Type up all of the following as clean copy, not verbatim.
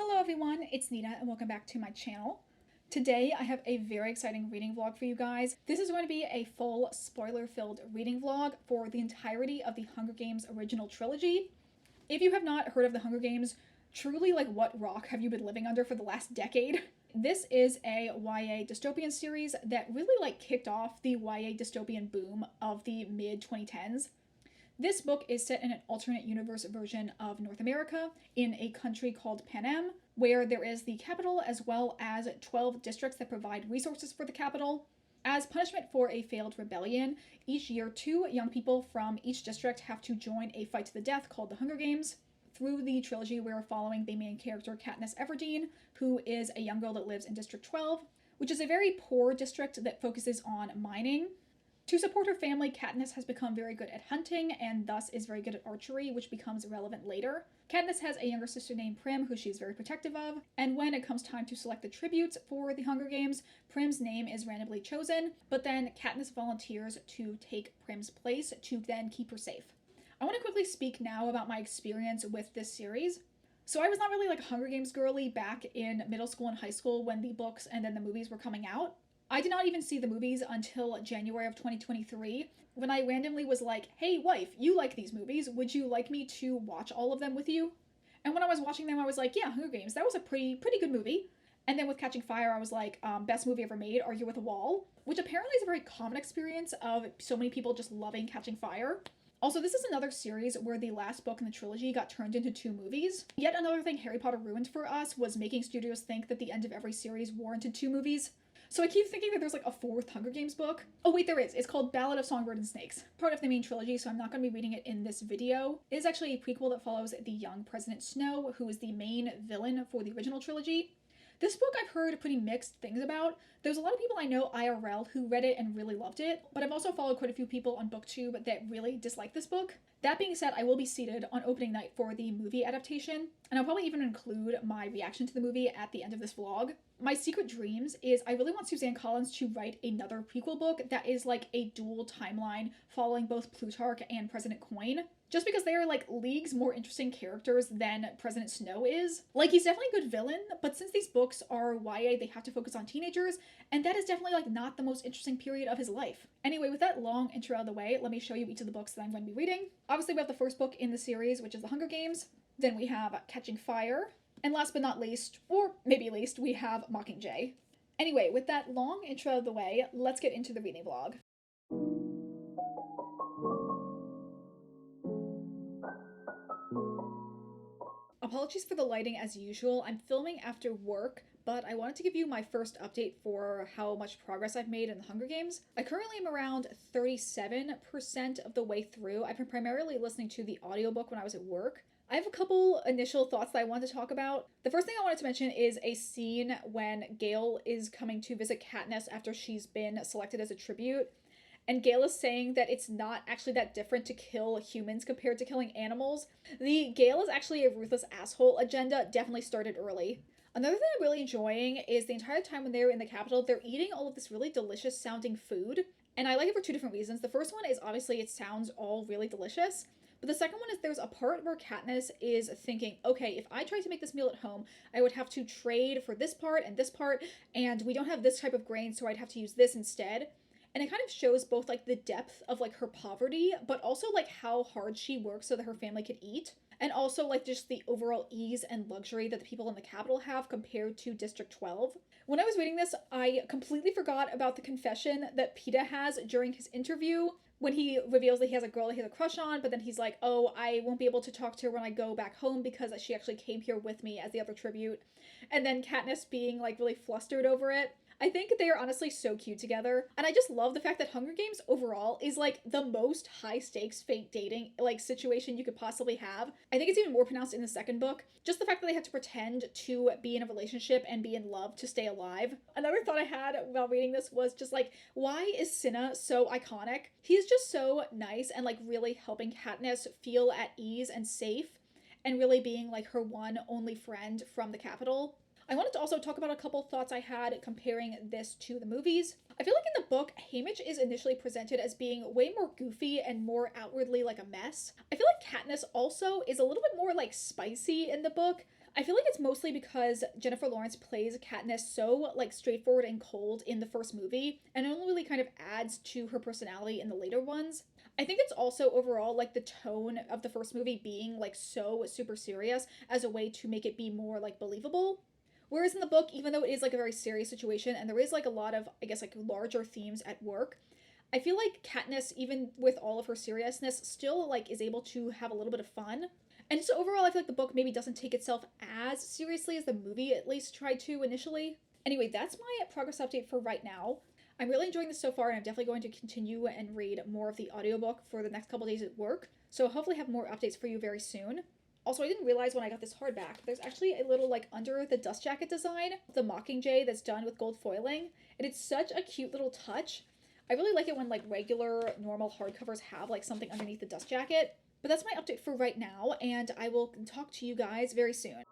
Hello everyone, it's Nita and welcome back to my channel. Today I have a very exciting reading vlog for you guys. This is going to be a full spoiler-filled reading vlog for the entirety of the Hunger Games original trilogy. If you have not heard of the Hunger Games, truly what rock have you been living under for the last decade? This is a YA dystopian series that really kicked off the YA dystopian boom of the mid-2010s. This book is set in an alternate universe version of North America in a country called Panem, where there is the capital as well as 12 districts that provide resources for the capital. As punishment for a failed rebellion, each year 2 young people from each district have to join a fight to the death called the Hunger Games. Through the trilogy, we're following the main character Katniss Everdeen, who is a young girl that lives in District 12, which is a very poor district that focuses on mining. To support her family, Katniss has become very good at hunting and thus is very good at archery, which becomes relevant later. Katniss has a younger sister named Prim, who she is very protective of, and when it comes time to select the tributes for the Hunger Games, Prim's name is randomly chosen, but then Katniss volunteers to take Prim's place to then keep her safe. I want to quickly speak now about my experience with this series. So I was not really a Hunger Games girly back in middle school and high school when the books and then the movies were coming out. I did not even see the movies until January of 2023, when I randomly was like, hey wife, you like these movies, would you like me to watch all of them with you? And when I was watching them, I was like, yeah, Hunger Games, that was a pretty good movie. And then with Catching Fire, I was like, best movie ever made, Argue with a Wall, which apparently is a very common experience of so many people just loving Catching Fire. Also, this is another series where the last book in the trilogy got turned into 2 movies. Yet another thing Harry Potter ruined for us was making studios think that the end of every series warranted 2 movies. So I keep thinking that there's a 4th Hunger Games book. Oh wait, there is. It's called Ballad of Songbird and Snakes. Part of the main trilogy, so I'm not going to be reading it in this video. It is actually a prequel that follows the young President Snow, who is the main villain for the original trilogy. This book I've heard pretty mixed things about. There's a lot of people I know IRL who read it and really loved it, but I've also followed quite a few people on BookTube that really dislike this book. That being said, I will be seated on opening night for the movie adaptation, and I'll probably even include my reaction to the movie at the end of this vlog. My secret dreams is I really want Suzanne Collins to write another prequel book that is a dual timeline following both Plutarch and President Coin. Just because they are leagues more interesting characters than President Snow is. He's definitely a good villain, but since these books are YA, they have to focus on teenagers, and that is definitely not the most interesting period of his life. Anyway, with that long intro out of the way, let me show you each of the books that I'm going to be reading. Obviously, we have the first book in the series, which is The Hunger Games. Then we have Catching Fire. And last but not least, or maybe least, we have Mockingjay. Anyway, with that long intro out of the way, let's get into the reading vlog. Apologies for the lighting as usual. I'm filming after work, but I wanted to give you my first update for how much progress I've made in the Hunger Games. I currently am around 37% of the way through. I've been primarily listening to the audiobook when I was at work. I have a couple initial thoughts that I wanted to talk about. The first thing I wanted to mention is a scene when Gale is coming to visit Katniss after she's been selected as a tribute. And Gale is saying that it's not actually that different to kill humans compared to killing animals. The Gale is actually a ruthless asshole agenda definitely started early. Another thing I'm really enjoying is the entire time when they're in the capital, they're eating all of this really delicious sounding food. And I like it for 2 different reasons. The first one is obviously it sounds all really delicious. But the second one is there's a part where Katniss is thinking, okay, if I tried to make this meal at home, I would have to trade for this part, and we don't have this type of grain, so I'd have to use this instead. And it kind of shows both the depth of her poverty, but also how hard she works so that her family could eat. And also just the overall ease and luxury that the people in the capital have compared to District 12. When I was reading this, I completely forgot about the confession that Peeta has during his interview when he reveals that he has a girl that he has a crush on, but then he's like, oh, I won't be able to talk to her when I go back home because she actually came here with me as the other tribute. And then Katniss being really flustered over it. I think they are honestly so cute together, and I just love the fact that Hunger Games overall is the most high stakes fake dating situation you could possibly have. I think it's even more pronounced in the second book. Just the fact that they had to pretend to be in a relationship and be in love to stay alive. Another thought I had while reading this was just why is Cinna so iconic? He's just so nice and really helping Katniss feel at ease and safe, and really being her one only friend from the capital. I wanted to also talk about a couple thoughts I had comparing this to the movies. I feel like in the book, Haymitch is initially presented as being way more goofy and more outwardly a mess. I feel like Katniss also is a little bit more spicy in the book. I feel like it's mostly because Jennifer Lawrence plays Katniss so like straightforward and cold in the first movie, and it only really kind of adds to her personality in the later ones. I think it's also overall like the tone of the first movie being like so super serious as a way to make it be more like believable. Whereas in the book, even though it is like a very serious situation and there is like a lot of, I guess, like larger themes at work, I feel like Katniss, even with all of her seriousness, still like is able to have a little bit of fun. And just overall, I feel like the book maybe doesn't take itself as seriously as the movie at least tried to initially. Anyway, that's my progress update for right now. I'm really enjoying this so far, and I'm definitely going to continue and read more of the audiobook for the next couple days at work. So hopefully have more updates for you very soon. Also, I didn't realize when I got this hardback, there's actually a little like under the dust jacket design, the Mockingjay that's done with gold foiling, and it's such a cute little touch. I really like it when like regular normal hardcovers have like something underneath the dust jacket. But that's my update for right now, and I will talk to you guys very soon.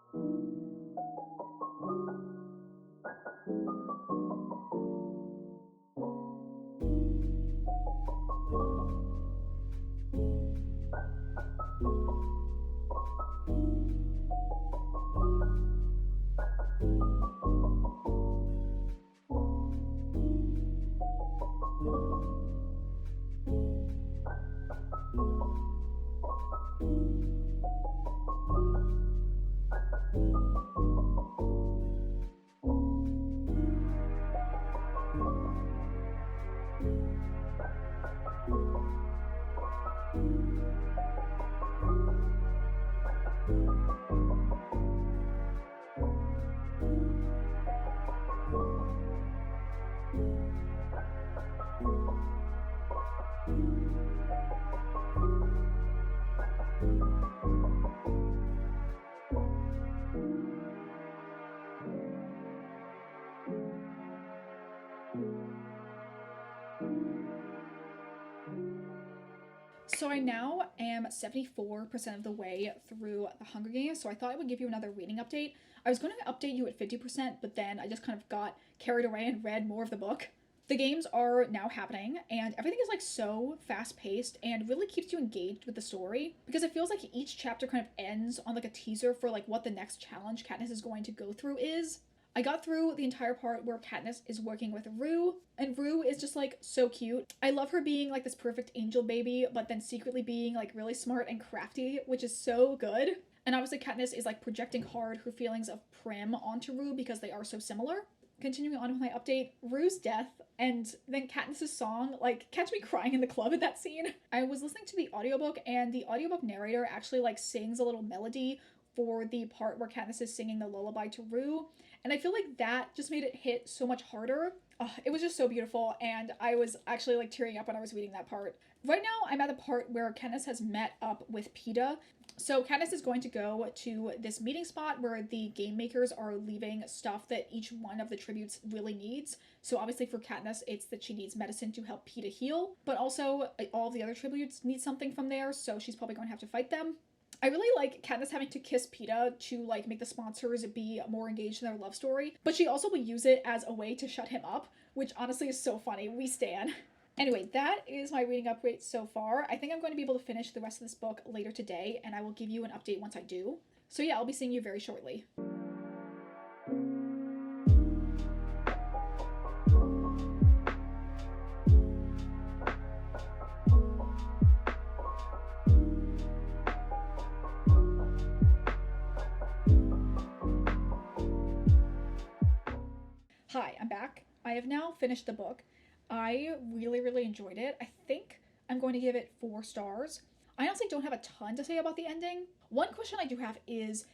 So I now am 74% of the way through the Hunger Games, so I thought I would give you another reading update. I was going to update you at 50%, but then I just kind of got carried away and read more of the book. The games are now happening, and everything is like so fast paced and really keeps you engaged with the story because it feels like each chapter kind of ends on like a teaser for like what the next challenge Katniss is going to go through is. I got through the entire part where Katniss is working with Rue, and Rue is just like so cute. I love her being like this perfect angel baby, but then secretly being like really smart and crafty, which is so good. And obviously, Katniss is like projecting hard her feelings of Prim onto Rue because they are so similar. Continuing on with my update, Rue's death and then Katniss's song like catch me crying in the club in that scene. I was listening to the audiobook, and the audiobook narrator actually like sings a little melody for the part where Katniss is singing the lullaby to Rue. And I feel like that just made it hit so much harder. It was just so beautiful, and I was actually like tearing up when I was reading that part. Right now, I'm at the part where Katniss has met up with Peeta. So Katniss is going to go to this meeting spot where the game makers are leaving stuff that each one of the tributes really needs. So obviously for Katniss, it's that she needs medicine to help Peeta heal, but also all of the other tributes need something from there, so she's probably going to have to fight them. I really like Katniss having to kiss Peeta to like make the sponsors be more engaged in their love story, but she also will use it as a way to shut him up, which honestly is so funny. We stan. Anyway, that is my reading update so far. I think I'm going to be able to finish the rest of this book later today, and I will give you an update once I do. So yeah, I'll be seeing you very shortly. Hi, I'm back. I have now finished the book. I really enjoyed it. I think I'm going to give it 4 stars. I honestly don't have a ton to say about the ending. One question I do have is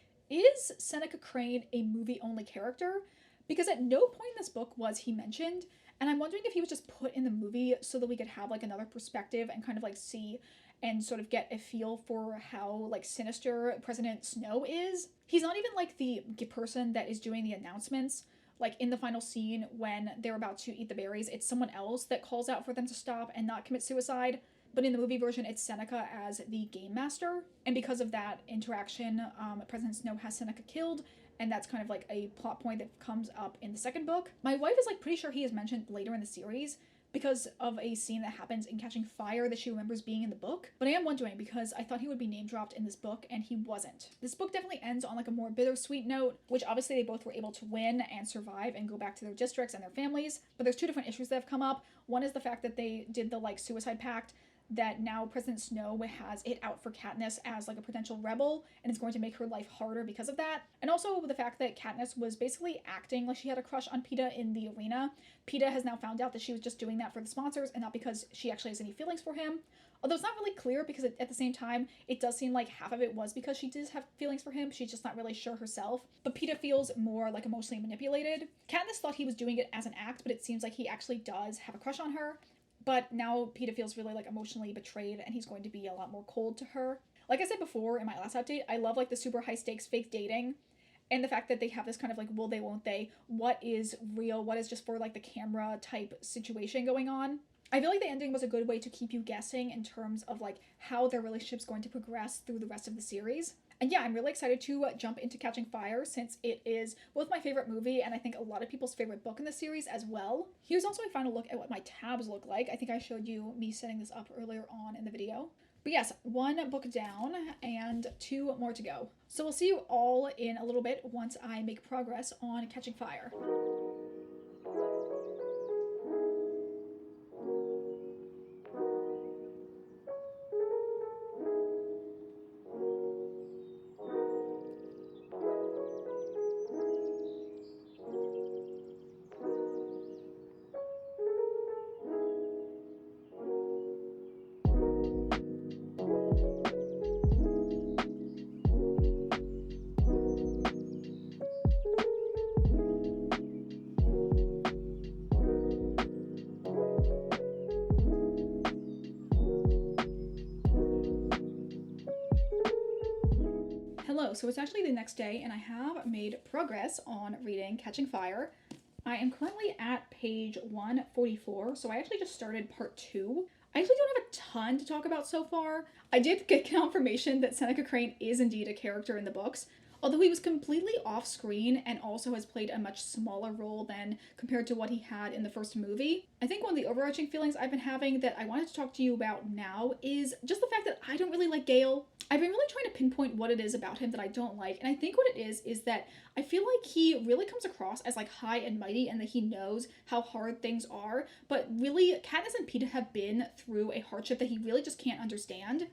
Seneca Crane a movie-only character? Because at no point in this book was he mentioned, and I'm wondering if he was just put in the movie so that we could have like another perspective and kind of like see and sort of get a feel for how like sinister President Snow is. He's not even like the person that is doing the announcements. Like in the final scene when they're about to eat the berries, it's someone else that calls out for them to stop and not commit suicide. But in the movie version, it's Seneca as the game master. And because of that interaction, President Snow has Seneca killed, and that's kind of like a plot point that comes up in the second book. My wife is like pretty sure he is mentioned later in the series, because of a scene that happens in Catching Fire that she remembers being in the book. But I am wondering because I thought he would be name dropped in this book and he wasn't. This book definitely ends on like a more bittersweet note, which obviously they both were able to win and survive and go back to their districts and their families. But there's two different issues that have come up. One is the fact that they did the like suicide pact, that now President Snow has it out for Katniss as like a potential rebel and it's going to make her life harder because of that. And also the fact that Katniss was basically acting like she had a crush on Peeta in the arena. Peeta has now found out that she was just doing that for the sponsors and not because she actually has any feelings for him. Although it's not really clear because at the same time, it does seem like half of it was because she did have feelings for him. She's just not really sure herself. But Peeta feels more like emotionally manipulated. Katniss thought he was doing it as an act, but it seems like he actually does have a crush on her. But now Peeta feels really like emotionally betrayed and he's going to be a lot more cold to her. Like I said before in my last update, I love like the super high stakes fake dating and the fact that they have this kind of like will they won't they, what is real, what is just for like the camera type situation going on. I feel like the ending was a good way to keep you guessing in terms of like how their relationship's going to progress through the rest of the series. And yeah, I'm really excited to jump into Catching Fire since it is both my favorite movie and I think a lot of people's favorite book in the series as well. Here's also a final look at what my tabs look like. I think I showed you me setting this up earlier on in the video. But yes, 1 book down and 2 more to go. So we'll see you all in a little bit once I make progress on Catching Fire. Hello, so it's actually the next day and I have made progress on reading Catching Fire. I am currently at page 144, so I actually just started part 2. I actually don't have a ton to talk about so far. I did get confirmation that Seneca Crane is indeed a character in the books, although he was completely off screen and also has played a much smaller role than compared to what he had in the first movie. I think one of the overarching feelings I've been having that I wanted to talk to you about now is just the fact that I don't really like Gale. I've been really trying to pinpoint what it is about him that I don't like, and I think what it is that I feel like he really comes across as like high and mighty and that he knows how hard things are, but really Katniss and Peeta have been through a hardship that he really just can't understand.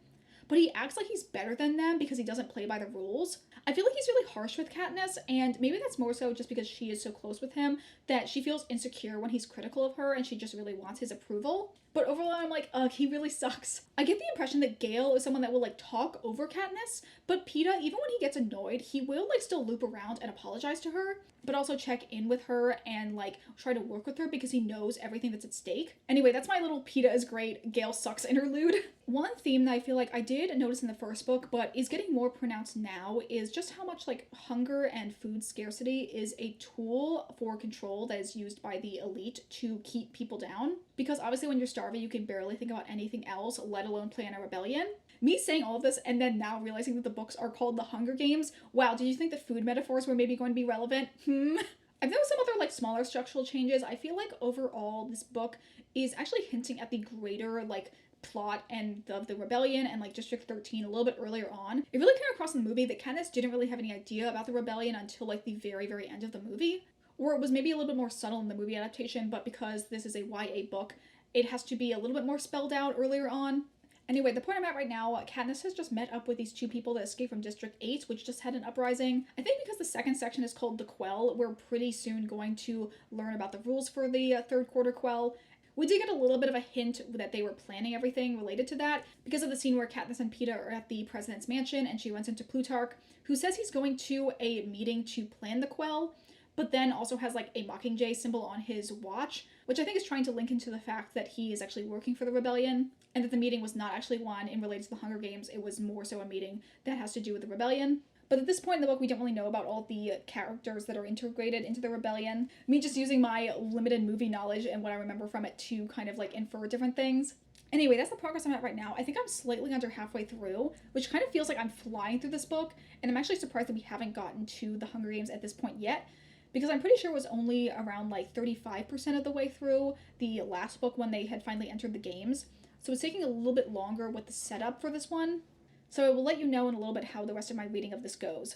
But he acts like he's better than them because he doesn't play by the rules. I feel like he's really harsh with Katniss, and maybe that's more so just because she is so close with him that she feels insecure when he's critical of her and she just really wants his approval. But overall, I'm like, ugh, he really sucks. I get the impression that Gale is someone that will like talk over Katniss, but Peeta, even when he gets annoyed, he will like still loop around and apologize to her, but also check in with her and like try to work with her because he knows everything that's at stake. Anyway, that's my little Peeta is great, Gale sucks interlude. One theme that I feel like I did notice in the first book, but is getting more pronounced now, is just how much like hunger and food scarcity is a tool for control that is used by the elite to keep people down. Because obviously when you're starving, you can barely think about anything else, let alone plan a rebellion. Me saying all of this and then now realizing that the books are called The Hunger Games, wow, did you think the food metaphors were maybe going to be relevant? I've noticed some other like smaller structural changes. I feel like overall this book is actually hinting at the greater like plot and of the rebellion and like District 13 a little bit earlier on. It really came across in the movie that Katniss didn't really have any idea about the rebellion until like the very, very end of the movie. Or it was maybe a little bit more subtle in the movie adaptation, but because this is a YA book, it has to be a little bit more spelled out earlier on. Anyway, the point I'm at right now, Katniss has just met up with these 2 people that escaped from District 8, which just had an uprising. I think because the second section is called the Quell, we're pretty soon going to learn about the rules for the third quarter Quell. We did get a little bit of a hint that they were planning everything related to that because of the scene where Katniss and Peeta are at the president's mansion and she runs into Plutarch, who says he's going to a meeting to plan the Quell, but then also has like a Mockingjay symbol on his watch, which I think is trying to link into the fact that he is actually working for the rebellion, and that the meeting was not actually one in related to the Hunger Games, it was more so a meeting that has to do with the rebellion. But at this point in the book, we don't really know about all the characters that are integrated into the rebellion. Me just using my limited movie knowledge and what I remember from it to kind of like infer different things. Anyway, that's the progress I'm at right now. I think I'm slightly under halfway through, which kind of feels like I'm flying through this book, and I'm actually surprised that we haven't gotten to the Hunger Games at this point yet, because I'm pretty sure it was only around like 35% of the way through the last book when they had finally entered the games. So it's taking a little bit longer with the setup for this one. So I will let you know in a little bit how the rest of my reading of this goes.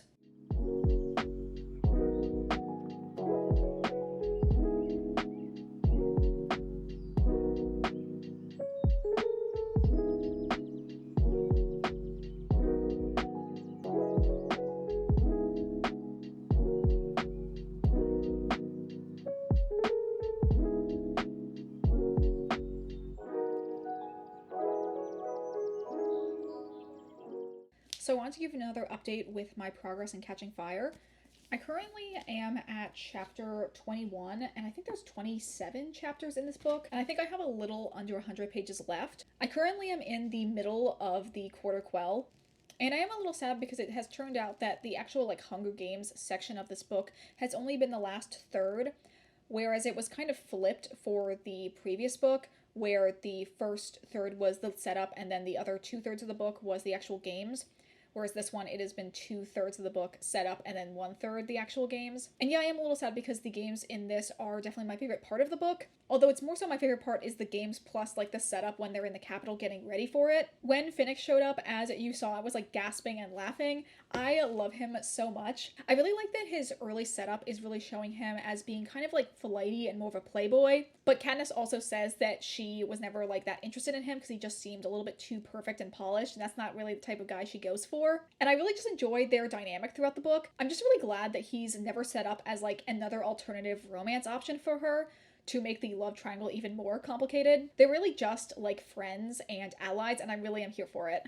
So I wanted to give another update with my progress in Catching Fire. I currently am at chapter 21, and I think there's 27 chapters in this book, and I think I have a little under 100 pages left. I currently am in the middle of the Quarter Quell, and I am a little sad because it has turned out that the actual like Hunger Games section of this book has only been the last third, whereas it was kind of flipped for the previous book, where the first third was the setup and then the other 2/3 of the book was the actual games. Whereas this one, it has been 2/3 of the book set up and then 1/3 the actual games. And yeah, I am a little sad because the games in this are definitely my favorite part of the book. Although it's more so my favorite part is the games plus like the setup when they're in the Capitol getting ready for it. When Finnick showed up, as you saw, I was like gasping and laughing. I love him so much. I really like that his early setup is really showing him as being kind of like flighty and more of a playboy. But Katniss also says that she was never like that interested in him because he just seemed a little bit too perfect and polished, and that's not really the type of guy she goes for. And I really just enjoyed their dynamic throughout the book. I'm just really glad that he's never set up as like another alternative romance option for her to make the love triangle even more complicated. They're really just like friends and allies, and I really am here for it.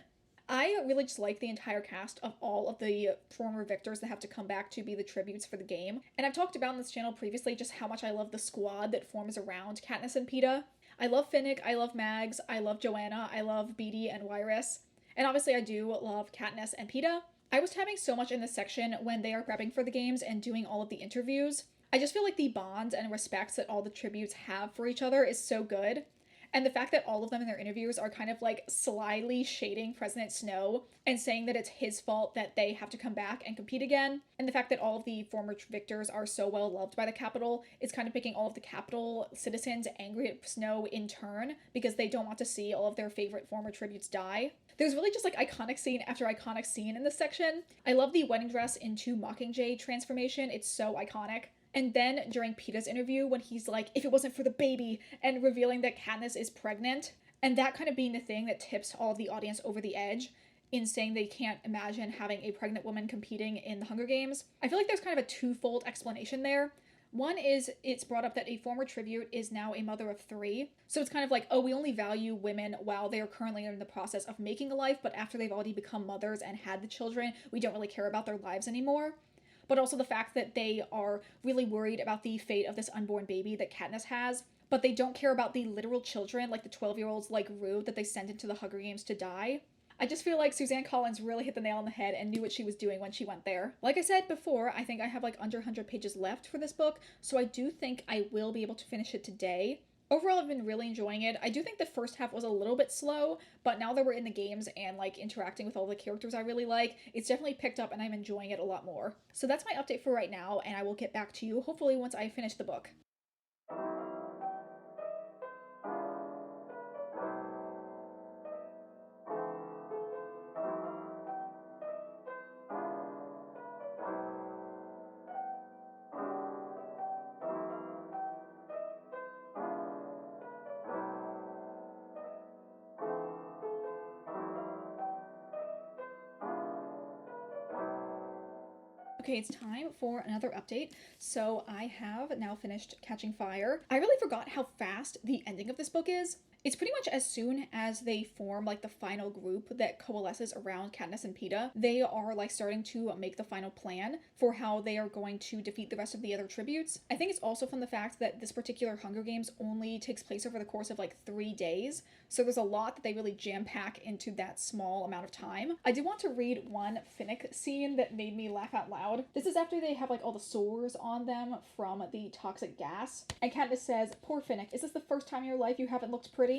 I really just like the entire cast of all of the former victors that have to come back to be the tributes for the game. And I've talked about on this channel previously just how much I love the squad that forms around Katniss and Peeta. I love Finnick, I love Mags, I love Joanna, I love Beetee and Wyrus. And obviously I do love Katniss and Peeta. I was having so much in this section when they are prepping for the games and doing all of the interviews. I just feel like the bonds and respects that all the tributes have for each other is so good. And the fact that all of them in their interviews are kind of like slyly shading President Snow and saying that it's his fault that they have to come back and compete again. And the fact that all of the former victors are so well loved by the Capitol is kind of making all of the Capitol citizens angry at Snow in turn because they don't want to see all of their favorite former tributes die. There's really just like iconic scene after iconic scene in this section. I love the wedding dress into Mockingjay transformation. It's so iconic. And then during Peeta's interview when he's like, if it wasn't for the baby, and revealing that Katniss is pregnant, and that kind of being the thing that tips all of the audience over the edge in saying they can't imagine having a pregnant woman competing in the Hunger Games. I feel like there's kind of a twofold explanation there. One is it's brought up that a former tribute is now a mother of 3. So it's kind of like, oh, we only value women while they are currently in the process of making a life, but after they've already become mothers and had the children, we don't really care about their lives anymore. But also the fact that they are really worried about the fate of this unborn baby that Katniss has, but they don't care about the literal children, like the 12-year-olds like Rue that they sent into the Hunger Games to die. I just feel like Suzanne Collins really hit the nail on the head and knew what she was doing when she went there. Like I said before, I think I have like under 100 pages left for this book, so I do think I will be able to finish it today. Overall, I've been really enjoying it. I do think the first half was a little bit slow, but now that we're in the games and like interacting with all the characters I really like, it's definitely picked up and I'm enjoying it a lot more. So that's my update for right now, and I will get back to you hopefully once I finish the book. Okay, it's time for another update. So I have now finished Catching Fire. I really forgot how fast the ending of this book is. It's pretty much as soon as they form like the final group that coalesces around Katniss and Peeta, they are like starting to make the final plan for how they are going to defeat the rest of the other tributes. I think it's also from the fact that this particular Hunger Games only takes place over the course of like 3 days. So there's a lot that they really jam pack into that small amount of time. I did want to read one Finnick scene that made me laugh out loud. This is after they have like all the sores on them from the toxic gas. And Katniss says, "Poor Finnick, is this the first time in your life you haven't looked pretty?"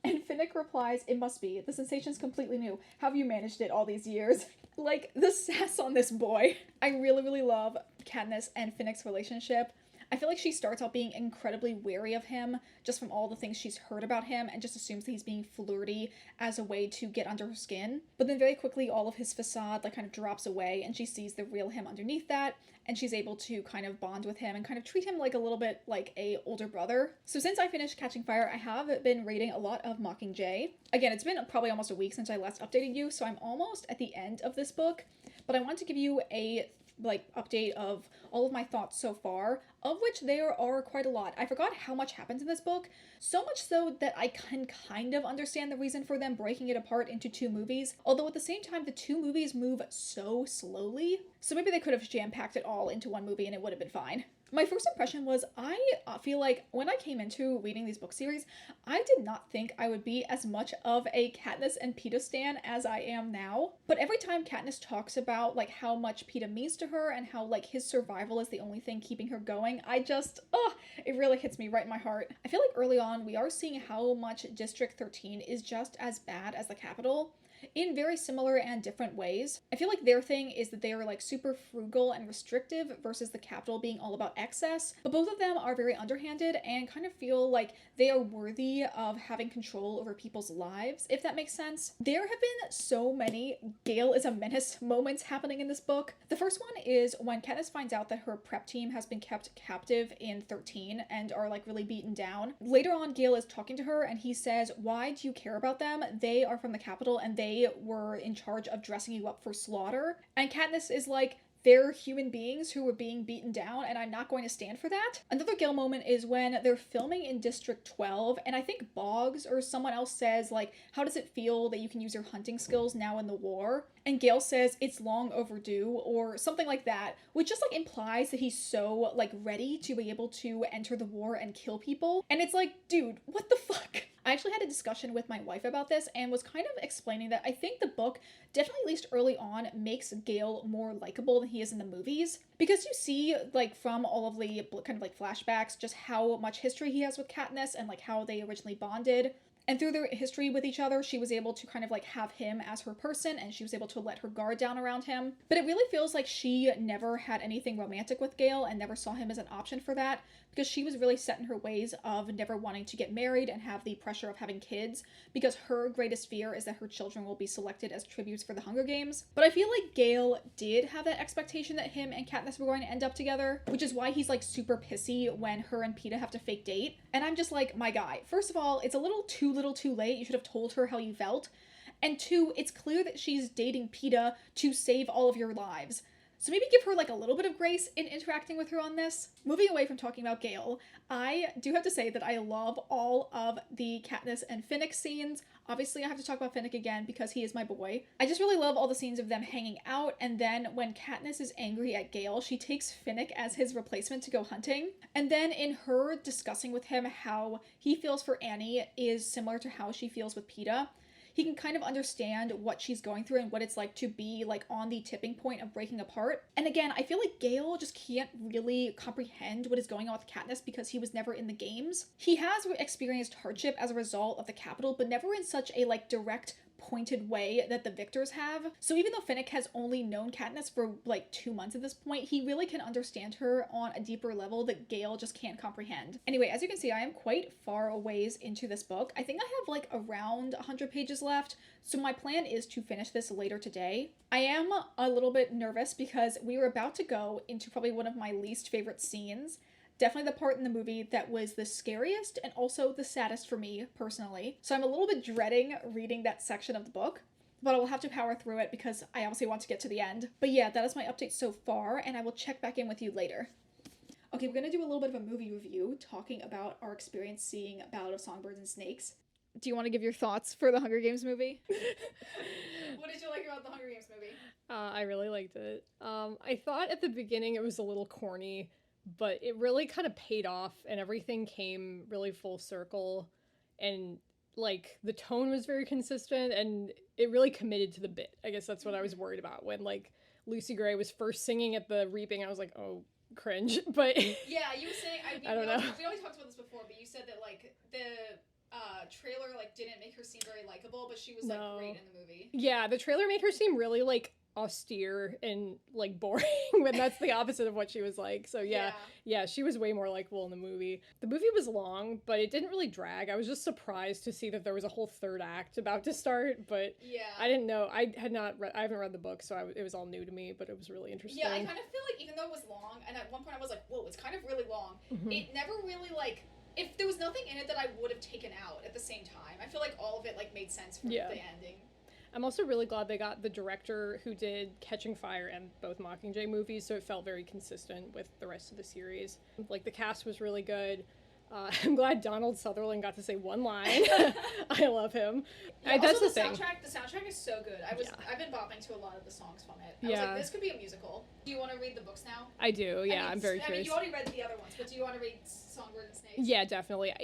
And Finnick replies, "It must be. The sensation's completely new. How have you managed it all these years?" Like, the sass on this boy. I really, really love Katniss and Finnick's relationship. I feel like she starts out being incredibly wary of him just from all the things she's heard about him and just assumes that he's being flirty as a way to get under her skin. But then very quickly all of his facade like kind of drops away and she sees the real him underneath that and she's able to kind of bond with him and kind of treat him like a little bit like a older brother. So since I finished Catching Fire, I have been reading a lot of Mockingjay. Again, it's been probably almost a week since I last updated you, so I'm almost at the end of this book, but I want to give you a update of all of my thoughts so far, of which there are quite a lot. I forgot how much happens in this book, so much so that I can kind of understand the reason for them breaking it apart into 2 movies, although at the same time the 2 movies move so slowly, so maybe they could have jam-packed it all into 1 movie and it would have been fine. My first impression was I feel like when I came into reading these book series, I did not think I would be as much of a Katniss and Peeta stan as I am now. But every time Katniss talks about like how much Peeta means to her and how like his survival is the only thing keeping her going, it really hits me right in my heart. I feel like early on we are seeing how much District 13 is just as bad as the Capitol, in very similar and different ways. I feel like their thing is that they are like super frugal and restrictive versus the Capitol being all about excess, but both of them are very underhanded and kind of feel like they are worthy of having control over people's lives, if that makes sense. There have been so many Gale is a menace moments happening in this book. The first one is when Katniss finds out that her prep team has been kept captive in 13 and are like really beaten down. Later on, Gale is talking to her and he says, "Why do you care about them? They are from the Capitol and they were in charge of dressing you up for slaughter." And Katniss is like, "They're human beings who were being beaten down and I'm not going to stand for that." Another Gale moment is when they're filming in District 12 and I think Boggs or someone else says like, "How does it feel that you can use your hunting skills now in the war?" And Gale says, "It's long overdue," or something like that, which just like implies that he's so like ready to be able to enter the war and kill people. And it's like, dude, what the fuck? I actually had a discussion with my wife about this and was kind of explaining that I think the book, definitely at least early on, makes Gale more likable than he is in the movies. Because you see, like, from all of the kind of like flashbacks, just how much history he has with Katniss and like how they originally bonded. And through their history with each other, she was able to kind of like have him as her person and she was able to let her guard down around him. But it really feels like she never had anything romantic with Gale and never saw him as an option for that, because she was really set in her ways of never wanting to get married and have the pressure of having kids, because her greatest fear is that her children will be selected as tributes for the Hunger Games. But I feel like Gale did have that expectation that him and Katniss were going to end up together, which is why he's like super pissy when her and Peeta have to fake date. And I'm just like, my guy, first of all, it's a little too late. You should have told her how you felt. And 2, it's clear that she's dating Peeta to save all of your lives. So maybe give her like a little bit of grace in interacting with her on this. Moving away from talking about Gale, I do have to say that I love all of the Katniss and Finnick scenes. Obviously, I have to talk about Finnick again because he is my boy. I just really love all the scenes of them hanging out, and then when Katniss is angry at Gale, she takes Finnick as his replacement to go hunting. And then in her discussing with him how he feels for Annie is similar to how she feels with Peeta, he can kind of understand what she's going through and what it's like to be like on the tipping point of breaking apart. And again, I feel like Gale just can't really comprehend what is going on with Katniss because he was never in the games. He has experienced hardship as a result of the Capitol, but never in such a like direct, pointed way that the victors have. So even though Finnick has only known Katniss for like 2 months at this point, he really can understand her on a deeper level that Gale just can't comprehend. Anyway, as you can see, I am quite far a ways into this book. I think I have like around 100 pages left, so my plan is to finish this later today. I am a little bit nervous because we were about to go into probably one of my least favorite scenes. Definitely the part in the movie that was the scariest and also the saddest for me personally. So I'm a little bit dreading reading that section of the book, but I will have to power through it because I obviously want to get to the end. But yeah, that is my update so far, and I will check back in with you later. Okay, we're gonna do a little bit of a movie review talking about our experience seeing Ballad of Songbirds and Snakes. Do you want to give your thoughts for the Hunger Games movie? What did you like about the Hunger Games movie? I really liked it. I thought at the beginning it was a little corny, but it really kind of paid off and everything came really full circle, and like the tone was very consistent and it really committed to the bit. I guess that's what I was worried about when like Lucy Gray was first singing at the reaping. I was like, oh, cringe. But yeah, you were saying I don't know. We already talked about this before, but you said that like the trailer like didn't make her seem very likable, but she was like great in the movie. Yeah, the trailer made her seem really like austere and like boring, but that's the opposite of what she was like. So yeah, she was way more likable in the movie. The movie was long, but it didn't really drag. I was just surprised to see that there was a whole third act about to start, but I didn't know. I haven't read the book, so it was all new to me, but it was really interesting. Yeah, I kind of feel like even though it was long, and at one point I was like, whoa, it's kind of really long, it never really, like, if there was nothing in it that I would have taken out at the same time, I feel like all of it, like, made sense for the ending. I'm also really glad they got the director who did Catching Fire and both Mockingjay movies, so it felt very consistent with the rest of the series. Like, the cast was really good. I'm glad Donald Sutherland got to say one line. I love him. Yeah, that's also the thing. The soundtrack is so good. I've been bopping to a lot of the songs from it. I was like, this could be a musical. Do you want to read the books now? I do, yeah. I'm very curious. I mean, you already read the other ones, but do you want to read Songbird and Snakes? Yeah, definitely.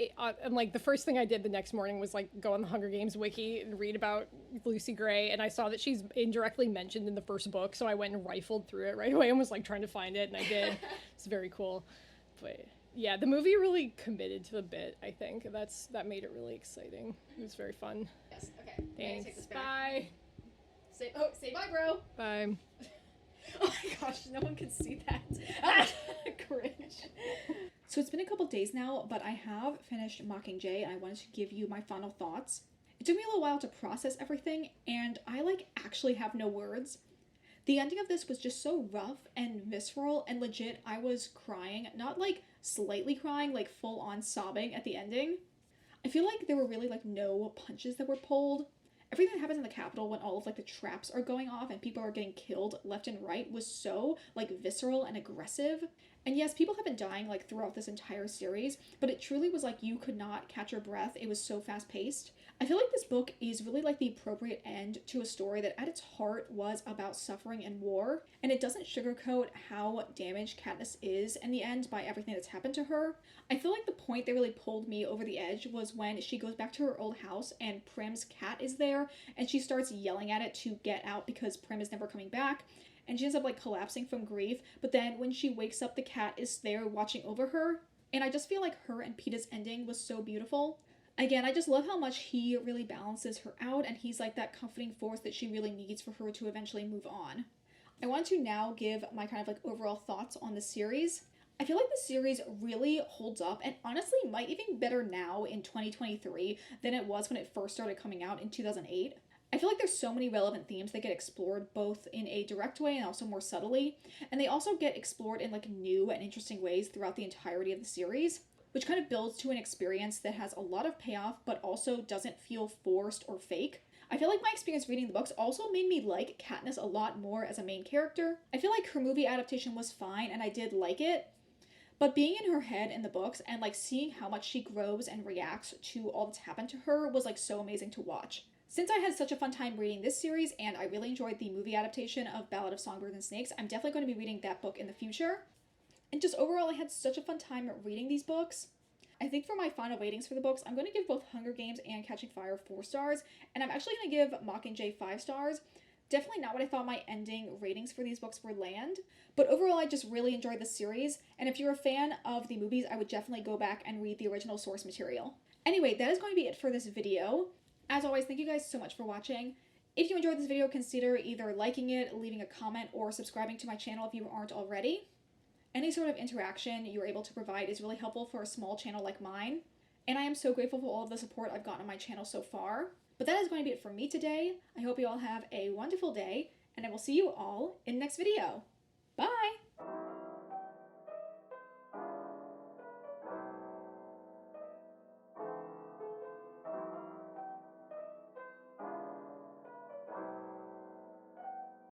And like the first thing I did the next morning was like go on the Hunger Games wiki and read about Lucy Gray, and I saw that she's indirectly mentioned in the first book, so I went and rifled through it right away and was like trying to find it, and I did. It's very cool. But yeah, the movie really committed to the bit, I think. That made it really exciting. It was very fun. Yes, okay. Thanks. Take this back. Bye. Say bye, bro. Bye. Oh my gosh, no one can see that. Cringe. So it's been a couple days now, but I have finished Mockingjay, and I wanted to give you my final thoughts. It took me a little while to process everything, and I actually have no words. The ending of this was just so rough and visceral, and legit, I was crying. Not slightly crying, full on sobbing at the ending. I feel like there were really no punches that were pulled. Everything that happens in the Capitol when all of the traps are going off and people are getting killed left and right was so visceral and aggressive. And yes, people have been dying throughout this entire series, but it truly was you could not catch your breath. It was so fast paced. I feel like this book is really the appropriate end to a story that at its heart was about suffering and war, and it doesn't sugarcoat how damaged Katniss is in the end by everything that's happened to her. I feel like the point that really pulled me over the edge was when she goes back to her old house and Prim's cat is there, and she starts yelling at it to get out because Prim is never coming back. And she ends up collapsing from grief, but then when she wakes up, the cat is there watching over her. And I just feel like her and Peeta's ending was so beautiful. Again, I just love how much he really balances her out, and he's that comforting force that she really needs for her to eventually move on. I want to now give my kind of overall thoughts on the series. I feel like the series really holds up, and honestly might even be better now in 2023 than it was when it first started coming out in 2008. I feel like there's so many relevant themes that get explored both in a direct way and also more subtly, and they also get explored in new and interesting ways throughout the entirety of the series, which kind of builds to an experience that has a lot of payoff but also doesn't feel forced or fake. I feel like my experience reading the books also made me like Katniss a lot more as a main character. I feel like her movie adaptation was fine and I did like it, but being in her head in the books and seeing how much she grows and reacts to all that's happened to her was so amazing to watch. Since I had such a fun time reading this series and I really enjoyed the movie adaptation of Ballad of Songbirds and Snakes, I'm definitely going to be reading that book in the future. And just overall, I had such a fun time reading these books. I think for my final ratings for the books, I'm going to give both Hunger Games and Catching Fire 4 stars, and I'm actually going to give Mockingjay 5 stars. Definitely not what I thought my ending ratings for these books would land, but overall I just really enjoyed the series, and if you're a fan of the movies, I would definitely go back and read the original source material. Anyway, that is going to be it for this video. As always, thank you guys so much for watching. If you enjoyed this video, consider either liking it, leaving a comment, or subscribing to my channel if you aren't already. Any sort of interaction you're able to provide is really helpful for a small channel like mine, and I am so grateful for all of the support I've gotten on my channel so far. But that is going to be it for me today. I hope you all have a wonderful day, and I will see you all in the next video. Bye!